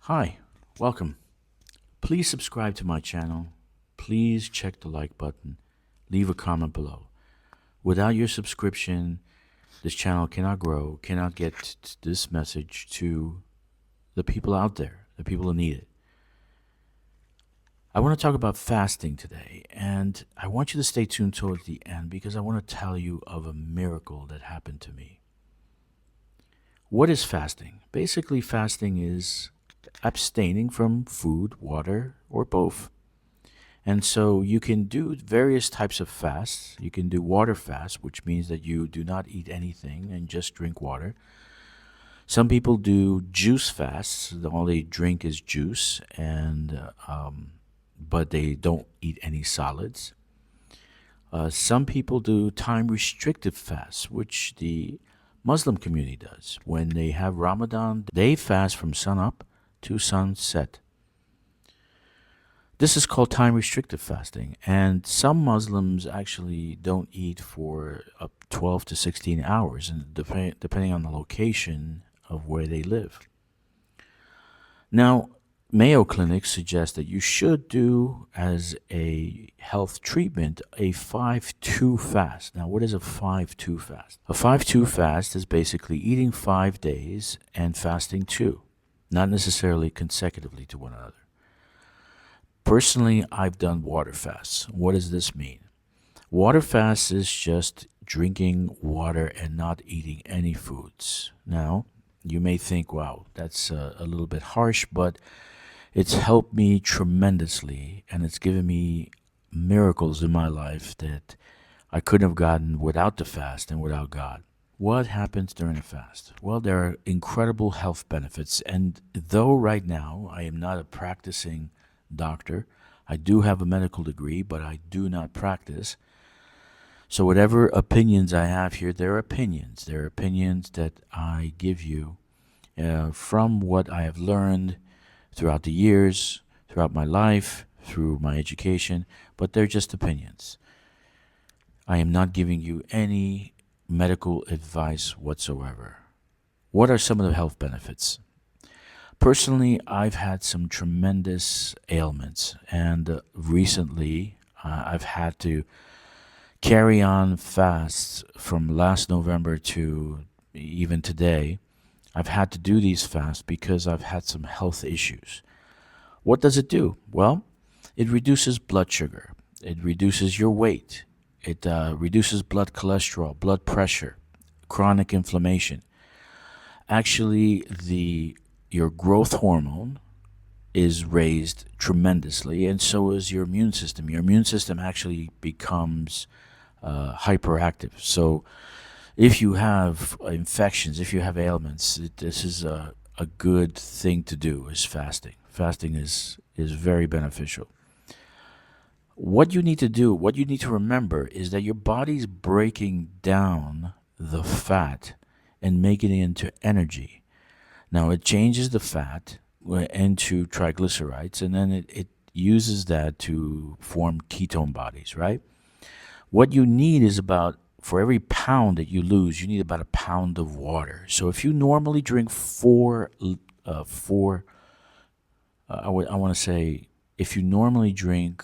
Hi, welcome. Please subscribe to my channel. Please check the like button. Leave a comment below. Without your subscription, this channel cannot grow, cannot get this message to the people out there, the people who need it. I want to talk about fasting today, and I want you to stay tuned towards the end because I want to tell you of a miracle that happened to me. What is fasting? Basically, fasting is abstaining from food, water, or both. And so you can do various types of fasts. You can do water fast, which means that you do not eat anything and just drink water. Some people do juice fasts. All they drink is juice, but they don't eat any solids. Some people do time restricted fasts, which the Muslim community does. When they have Ramadan, they fast from sunup to sunset. This is called time restricted fasting, and some Muslims actually don't eat for up 12 to 16 hours, and depending on the location of where they live. Now, Mayo Clinic suggests that you should do as a health treatment a 5-2 fast. Now, what is a 5-2 fast? A 5-2 fast is basically eating 5 days and fasting 2, not necessarily consecutively to one another. Personally, I've done water fasts. What does this mean? Water fast is just drinking water and not eating any foods. Now, you may think, wow, that's a little bit harsh, but it's helped me tremendously, and it's given me miracles in my life that I couldn't have gotten without the fast and without God. What happens during a fast? Well, there are incredible health benefits, and though right now I am not a practicing doctor, I do have a medical degree, but I do not practice. So whatever opinions I have here, they're opinions. They're opinions that I give you from what I have learned throughout the years, throughout my life, through my education, but they're just opinions. I am not giving you any medical advice whatsoever. What are some of the health benefits? Personally, I've had some tremendous ailments, and recently I've had to carry on fasts from last November to even today. I've had to do these fasts because I've had some health issues. What does it do? Well, it reduces blood sugar, it reduces your weight, it reduces blood cholesterol, blood pressure, chronic inflammation. Actually, your growth hormone is raised tremendously, and so is your immune system. Your immune system actually becomes hyperactive. So if you have infections, if you have ailments, this is a good thing to do, is fasting. Fasting is very beneficial. What you need to do, what you need to remember is that your body's breaking down the fat and making it into energy. Now, it changes the fat into triglycerides, and then it uses that to form ketone bodies, right? What you need is for every pound that you lose, you need about a pound of water. So if you normally drink I want to say, if you normally drink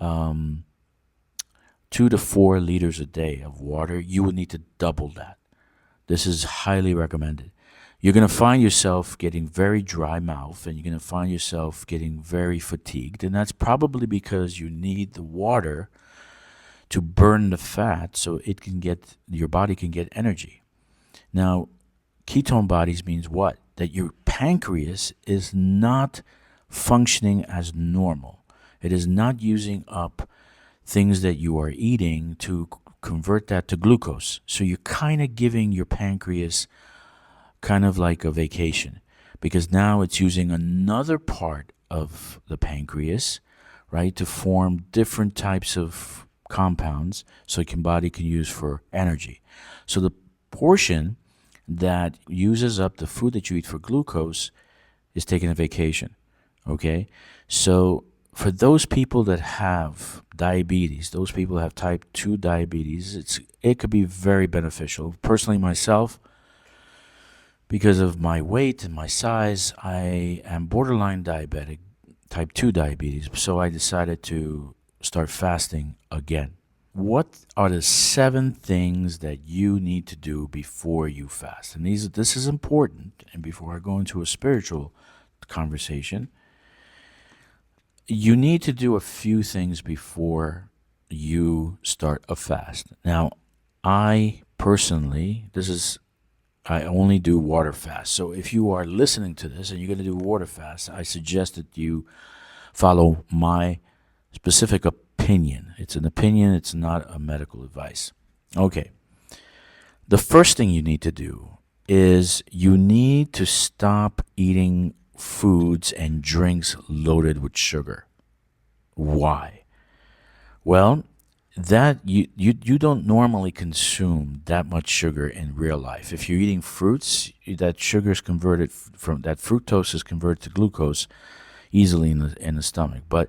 2 to 4 liters a day of water, you would need to double that. This is highly recommended. You're going to find yourself getting very dry mouth, and you're going to find yourself getting very fatigued, and that's probably because you need the water to burn the fat so your body can get energy. Now, ketone bodies means what? That your pancreas is not functioning as normal. It is not using up things that you are eating to convert that to glucose. So you're kind of giving your pancreas kind of like a vacation, because now it's using another part of the pancreas, right, to form different types of compounds so your body can use for energy. So the portion that uses up the food that you eat for glucose is taking a vacation. Okay, so for those people that have diabetes, those people that have type 2 diabetes, it could be very beneficial. Personally, myself, Because of my weight and my size, I am borderline diabetic, type 2 diabetes. So I decided to start fasting again. What are the 7 things that you need to do before you fast? And this is important. And before I go into a spiritual conversation, you need to do a few things before you start a fast. Now, I personally, I only do water fast. So if you are listening to this and you're going to do water fast, I suggest that you follow my specific opinion. It's an opinion, it's not a medical advice. Okay. The first thing you need to do is you need to stop eating foods and drinks loaded with sugar. Why? Well, that you don't normally consume that much sugar in real life. If you're eating fruits, that sugar is converted from that fructose is converted to glucose easily in the stomach. But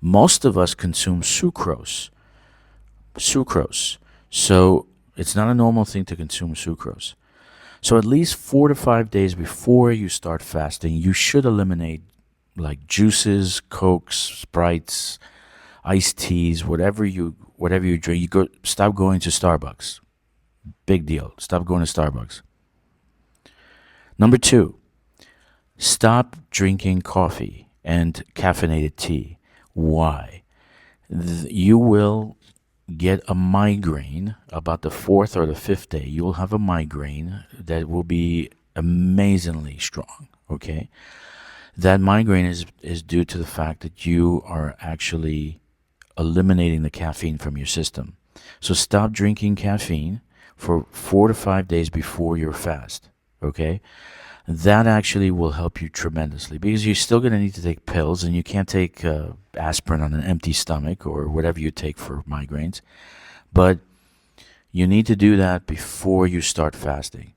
most of us consume sucrose. Sucrose. So it's not a normal thing to consume sucrose. So at least 4 to 5 days before you start fasting, you should eliminate like juices, cokes, sprites, iced teas, whatever you drink. Stop going to Starbucks. Big deal. Stop going to Starbucks. Number 2, stop drinking coffee and caffeinated tea. Why? You will get a migraine about the 4th or the 5th day. You will have a migraine that will be amazingly strong. Okay, that migraine is due to the fact that you are actually eliminating the caffeine from your system. So stop drinking caffeine for 4 to 5 days before your fast. Okay, that actually will help you tremendously because you're still going to need to take pills, and you can't take aspirin on an empty stomach or whatever you take for migraines. But you need to do that before you start fasting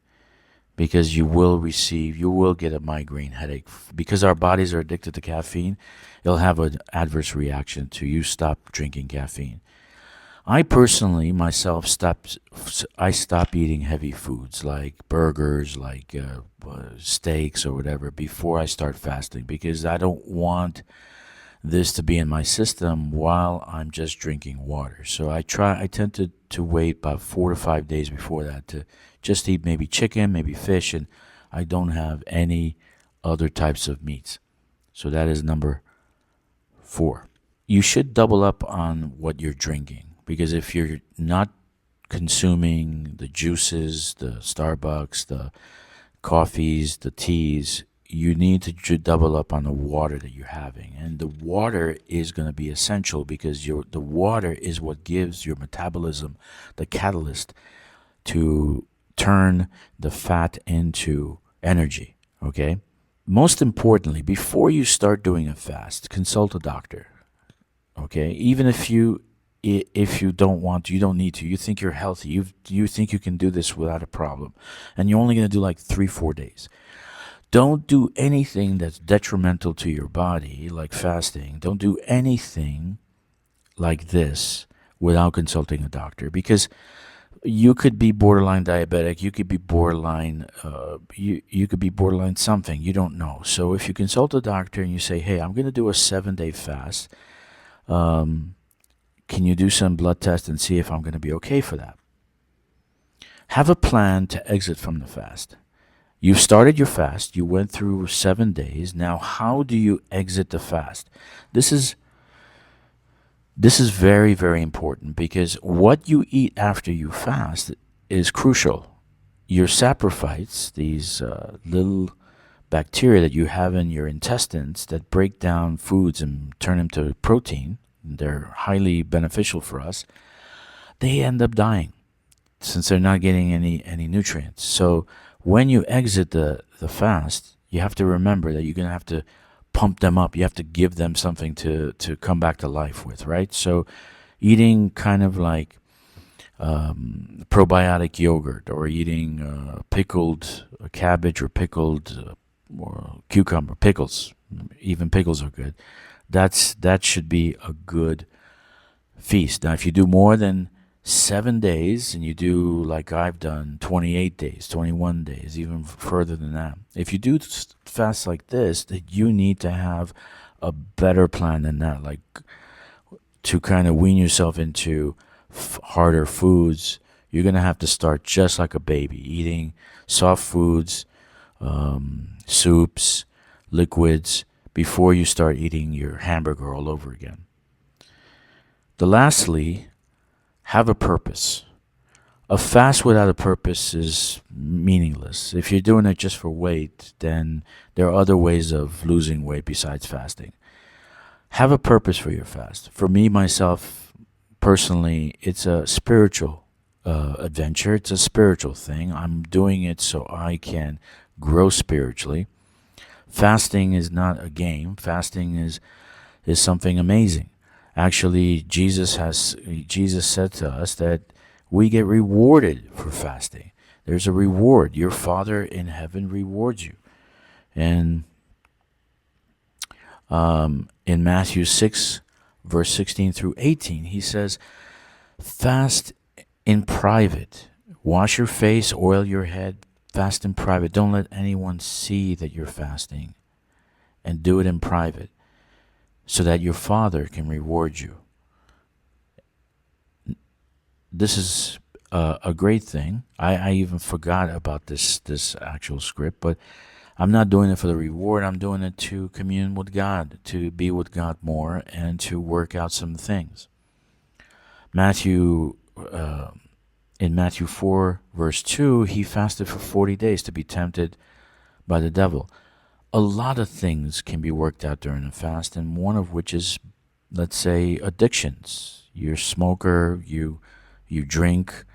because you will get a migraine headache. Because our bodies are addicted to caffeine, it'll have an adverse reaction to you stop drinking caffeine. I personally myself stopped eating heavy foods like burgers, like steaks or whatever before I start fasting because I don't want this to be in my system while I'm just drinking water. So I tend to wait about 4 to 5 days before that to just eat maybe chicken, maybe fish, and I don't have any other types of meats. So that is number 4. You should double up on what you're drinking because if you're not consuming the juices, the Starbucks, the coffees, the teas, you need to double up on the water that you're having. And the water is going to be essential because the water is what gives your metabolism the catalyst to turn the fat into energy. Okay? Most importantly, before you start doing a fast, consult a doctor. Okay? Even if you don't want to, you don't need to. You think you're healthy. You think you can do this without a problem. And you're only going to do like 3-4 days. Don't do anything that's detrimental to your body, like fasting. Don't do anything like this without consulting a doctor because you could be borderline diabetic. You could be borderline, you could be borderline something. You don't know. So if you consult a doctor and you say, hey, I'm going to do a 7-day fast, can you do some blood tests and see if I'm going to be okay for that? Have a plan to exit from the fast. You've started your fast. You went through 7 days. Now, how do you exit the fast? This is very, very important because what you eat after you fast is crucial. Your saprophytes, these little bacteria that you have in your intestines that break down foods and turn them to protein, they're highly beneficial for us, they end up dying since they're not getting any nutrients. So when you exit the fast, you have to remember that you're going to have to pump them up. You have to give them something to come back to life with, right? So eating kind of like probiotic yogurt or eating pickled cabbage or pickled or cucumber, pickles, even pickles are good. That should be a good feast. Now, if you do more than 7 days and you do like I've done 28 days, 21 days, even further than that. If you do fast like this, that you need to have a better plan than that, like to kind of wean yourself into harder foods. You're going to have to start just like a baby, eating soft foods, soups, liquids, before you start eating your hamburger all over again. Lastly, have a purpose. A fast without a purpose is meaningless. If you're doing it just for weight, then there are other ways of losing weight besides fasting. Have a purpose for your fast. For me, myself, personally, it's a spiritual adventure. It's a spiritual thing. I'm doing it so I can grow spiritually. Fasting is not a game. Fasting is something amazing. Actually, Jesus said to us that we get rewarded for fasting. There's a reward. Your Father in heaven rewards you. And in Matthew 6, verse 16 through 18, he says, fast in private. Wash your face, oil your head, fast in private. Don't let anyone see that you're fasting, and do it in private so that your Father can reward you. This is a great thing. I even forgot about this actual script, but I'm not doing it for the reward. I'm doing it to commune with God, to be with God more, and to work out some things. In Matthew 4, verse 2, he fasted for 40 days to be tempted by the devil. A lot of things can be worked out during a fast, and one of which is, let's say, addictions. You're a smoker, you drink.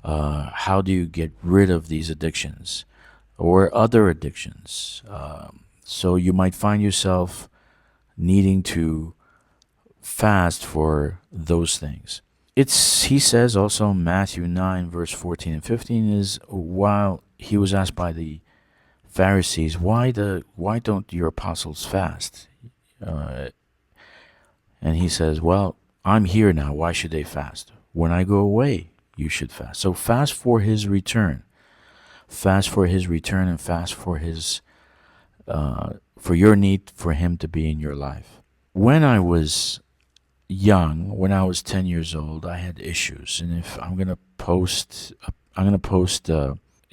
How do you get rid of these addictions or other addictions? So you might find yourself needing to fast for those things. He says also in Matthew 9, verse 14 and 15 is, while he was asked by the Pharisees, why don't your apostles fast? And he says, well, I'm here now. Why should they fast? When I go away, you should fast. So fast for his return. Fast for his return, and fast for for your need for him to be in your life. When I was young, when I was 10 years old, I had issues, and if I'm gonna post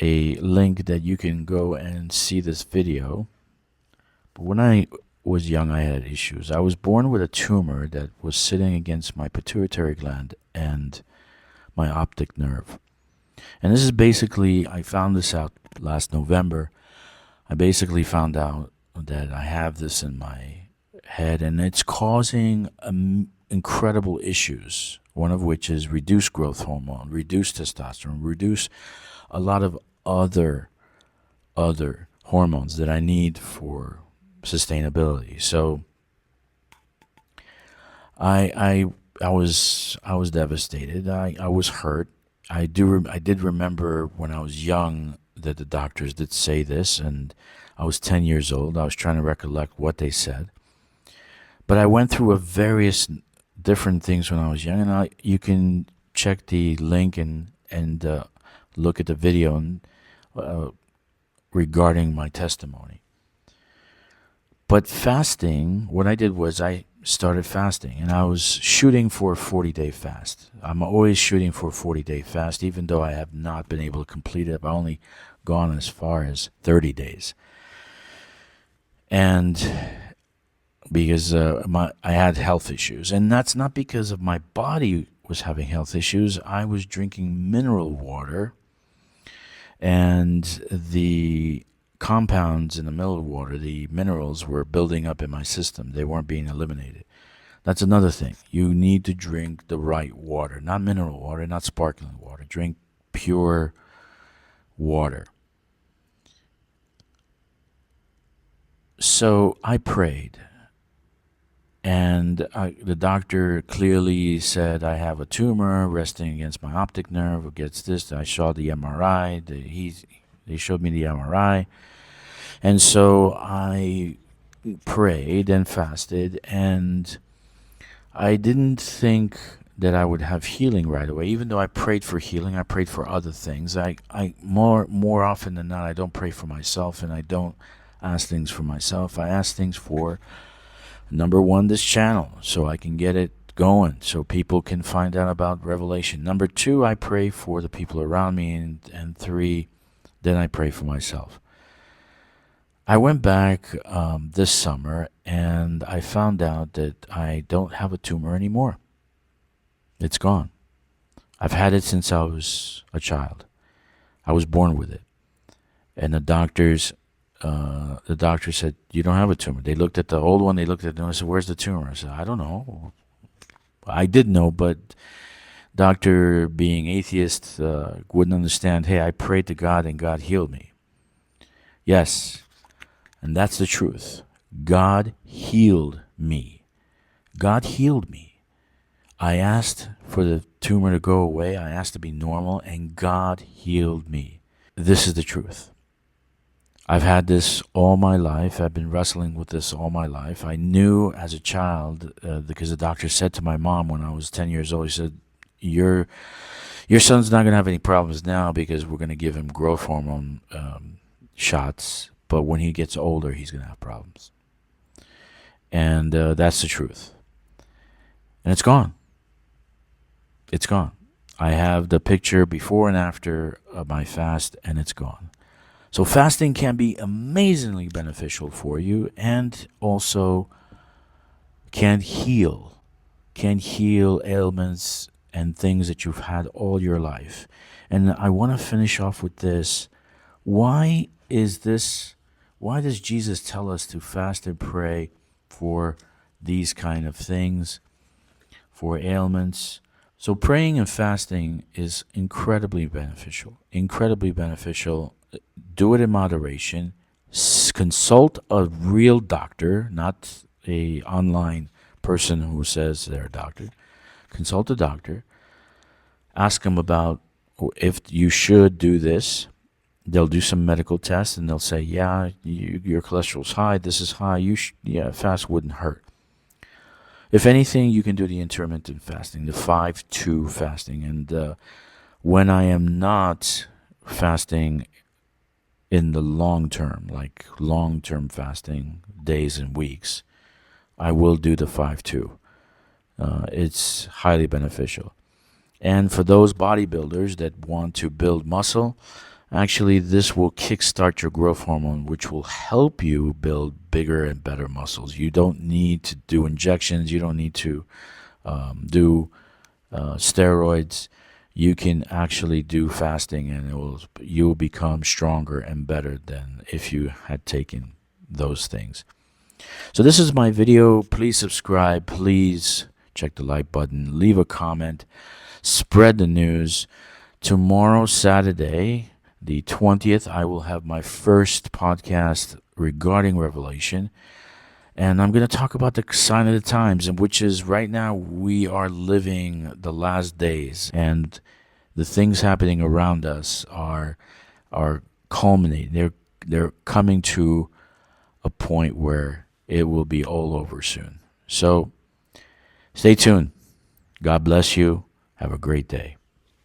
a link that you can go and see this video. But when I was young, I had issues. I was born with a tumor that was sitting against my pituitary gland and my optic nerve. And this is basically, I found this out last November. I basically found out that I have this in my head, and it's causing incredible issues. One of which is reduced growth hormone, reduced testosterone, reduce a lot of other hormones that I need for sustainability. So I was devastated. I was hurt. I did remember when I was young that the doctors did say this, and I was 10 years old. I was trying to recollect what they said. But I went through various different things when I was young, and you can check the link and look at the video and, regarding my testimony. But fasting, what I did was I started fasting, and I was shooting for a 40-day fast. I'm always shooting for a 40-day fast, even though I have not been able to complete it. I've only gone as far as 30 days. And because I had health issues, and that's not because of my body was having health issues. I was drinking mineral water, and the compounds in the mineral water, the minerals, were building up in my system. They weren't being eliminated. That's another thing. You need to drink the right water, not mineral water, not sparkling water. Drink pure water. So I prayed, and the doctor clearly said I have a tumor resting against my optic nerve, against this. I saw the MRI. They showed me the MRI. And so I prayed and fasted, and I didn't think that I would have healing right away. Even though I prayed for healing, I prayed for other things. I more often than not, I don't pray for myself, and I don't ask things for myself. I ask things for, number one, this channel, so I can get it going, so people can find out about Revelation. Number two, I pray for the people around me, and three, then I pray for myself. I went back this summer, and I found out that I don't have a tumor anymore. It's gone. I've had it since I was a child. I was born with it. And the doctor said, you don't have a tumor. They looked at the old one, they looked at the new, I said, where's the tumor? I said, I don't know. I did know, but doctor, being atheist, wouldn't understand, hey, I prayed to God and God healed me. Yes, and that's the truth. God healed me. God healed me. I asked for the tumor to go away. I asked to be normal, and God healed me. This is the truth. I've had this all my life. I've been wrestling with this all my life. I knew as a child, because the doctor said to my mom when I was 10 years old, he said, your son's not going to have any problems now because we're going to give him growth hormone shots, but when he gets older, he's going to have problems. And that's the truth. And it's gone. It's gone. I have the picture before and after of my fast, and it's gone. So fasting can be amazingly beneficial for you, and also can heal ailments and things that you've had all your life. And I want to finish off with this. Why does Jesus tell us to fast and pray for these kind of things, for ailments? So praying and fasting is incredibly beneficial. Do it in moderation. Consult a real doctor, not a online person who says they're a doctor. Consult a doctor. Ask them about if you should do this. They'll do some medical tests, and they'll say, yeah, your cholesterol's high, this is high, fast wouldn't hurt. If anything, you can do the intermittent fasting, the 5-2 fasting. And when I am not fasting in the long term, like long-term fasting, days and weeks, I will do the 5-2. It's highly beneficial. And for those bodybuilders that want to build muscle, actually this will kickstart your growth hormone, which will help you build bigger and better muscles. You don't need to do injections. You don't need to do steroids. You can actually do fasting, and you'll become stronger and better than if you had taken those things. So this is my video. Please subscribe. Please check the like button. Leave a comment. Spread the news. Tomorrow, Saturday, the 20th, I will have my first podcast regarding Revelation. And I'm going to talk about the sign of the times, and which is right now we are living the last days, and the things happening around us are culminating. They're coming to a point where it will be all over soon. So stay tuned. God bless you. Have a great day.